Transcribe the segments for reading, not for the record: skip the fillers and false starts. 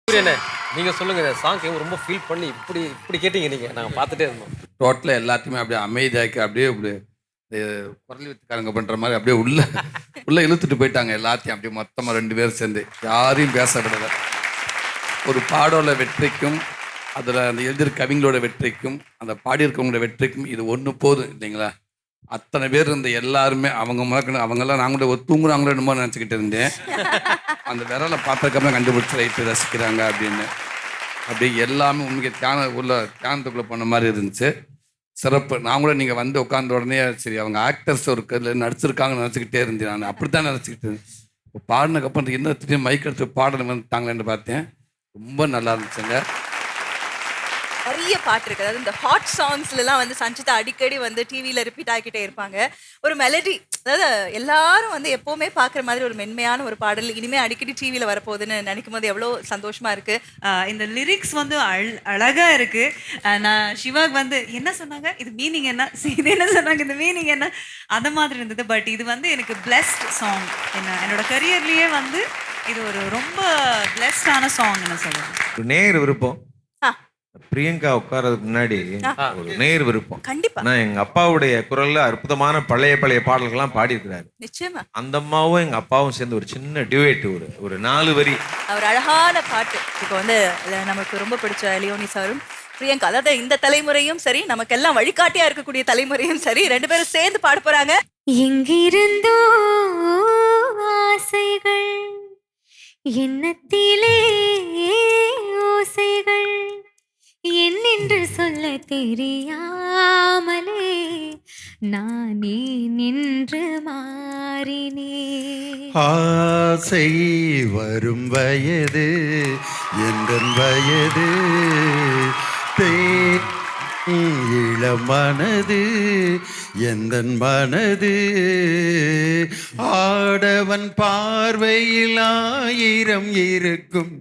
சூரியனே, நீங்க சொல்லுங்க. இந்த சாங் ரொம்ப ஃபீல் பண்ணி இப்படி இப்படி கேட்டீங்க நீங்க. நாங்க பார்த்துட்டே இருந்தோம். டோட்டலா எல்லாத்தையுமே அப்படியே அமைதியாக்கி அப்படியே இப்படி குரல் வித்துக்காரங்க பண்ற மாதிரி அப்படியே உள்ள உள்ள இழுத்துட்டு போயிட்டாங்க எல்லாத்தையும் அப்படியே மொத்தமா 2 பேரும் சேர்ந்து யாரையும் பேச விடல. ஒரு பாடோட வெற்றிக்கும் அதில் அந்த எழுதிய கவிங்களோட வெற்றிக்கும் அந்த பாடியிருக்கவங்களோட வெற்றிக்கும் இது ஒன்று போதும் இல்லைங்களா? அத்தனை பேர் இருந்த எல்லாருமே அவங்க முதற்கொண்டு அவங்கெல்லாம் நான் கூட தூங்குறாங்களோ என்னமோ நினச்சிக்கிட்டு இருந்தேன். அந்த விரலை பார்த்ததுக்கப்புறம் கண்டுபிடிச்சி ரைட்டு ரசிக்கிறாங்க அப்படின்னு. அப்படியே எல்லாமே உண்மைக்கு தியானத்துக்குள்ளே போன மாதிரி இருந்துச்சு. சிறப்பு. நான் கூட நீங்கள் வந்து உட்காந்த உடனே சரி அவங்க ஆக்டர்ஸ் ஒரு நடிச்சிருக்காங்கன்னு நினச்சிக்கிட்டே இருந்தேன். நான் அப்படி தான் நினச்சிக்கிட்டு இருந்தேன். இப்போ பாடினதுக்கப்புறம் என்ன திடீர்னு மைக் எடுத்து பாடல் வந்துட்டாங்களேன்னு பார்த்தேன். ரொம்ப நல்லா இருந்துச்சுங்க. நிறைய பாட்டு இருக்கு. அதாவது இந்த ஹாட் சாங்ஸ்லாம் வந்து சஞ்சிதா அடிக்கடி வந்து டிவியில் ரிப்பீட் ஆகிக்கிட்டே இருப்பாங்க. ஒரு மெலடி, அதாவது எல்லாரும் வந்து எப்போவுமே பார்க்குற மாதிரி ஒரு மென்மையான ஒரு பாடல் இனிமேல் அடிக்கடி டிவியில் வரப்போகுதுன்னு நினைக்கும் போது எவ்வளோ சந்தோஷமா இருக்கு. இந்த லிரிக்ஸ் வந்து அழகா இருக்கு. நான் சிவாக்கு வந்து என்ன சொன்னாங்க, இது மீனிங் என்ன, இது என்ன சொன்னாங்க, இந்த மீனிங் என்ன, அந்த மாதிரி இருந்தது. பட் இது வந்து எனக்கு பிளெஸ்ட் சாங். என்னோட கரியர்லயே வந்து இது ஒரு ரொம்ப பிளெஸ்டான சாங் நான் சொல்லுவேன். நேர் விருப்பம். பிரியங்கா உட்கார்றதுக்கு முன்னாடி ஒரு நேர் விருப்பம். கண்டிப்பா. நான் எங்க அப்பாவுடைய குரல்ல அற்புதமான பழைய பாடல்கள்லாம் பாடி இருக்கிறாரு. நிச்சயமா. அந்த அம்மாவும் எங்க அப்பாவும் சேர்ந்து ஒரு சின்ன டியூட், ஒரு 4 வரி, ஒரு அழகான பாட்டு. இப்போ வந்து நமக்கு ரொம்ப பிடிச்ச லியோனி சாரும் பிரியங்கா, அதாவது இந்த தலைமுறையும் சரி நமக்கெல்லாம் வழிகாட்டியா இருக்கக்கூடிய தலைமுறையும் சரி 2 பேரும் சேர்ந்து பாட போறாங்க. எங்கிருந்தோ ஆசைகள் எண்ணத்திலே ஓசைகள் என்னென்று சொல்ல தெரியாமலே நானே நின்று மாறினே. ஆசை வரும் வயது எந்தன் வயது இளமனது எந்தன் மனது ஆடவன் பார்வையில் 1000 இருக்கும்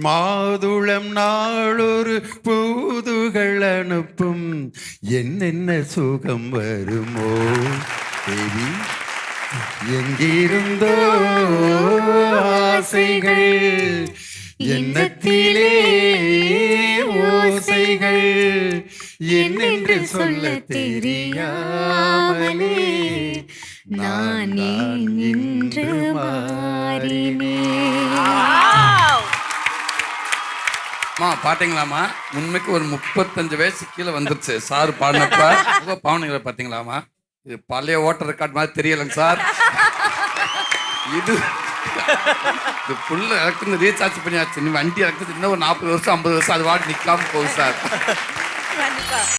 மாதுளம் நாளொரு பூதுகள் அனுப்பும் என்னென்ன சுகம் வருமோ தேவி எங்கிருந்தோ ஆசைகள் எண்ணத்திலே ஓசைகள் என்னென்று சொல்ல தெரியாமலே நானே நின்று மாறினே. பாத்தீங்களாமா? உண்மைக்கு ஒரு 35 வயசு கீழே வந்துருச்சு சார் பாடினப்ப. பாவனைகளை பார்த்தீங்களாமா? இது பழைய ஓட்டர் ரெக்கார்ட் மாதிரி தெரியலைங்க சார். இது ஃபுல்லு எனக்கு ரீசார்ஜ் பண்ணியாச்சு. நீ வண்டி எனக்கு இன்னும் ஒரு 40 வருஷம் 50 வருஷம் அது வாட்டி நிற்காம போகுது சார். கண்டிப்பா.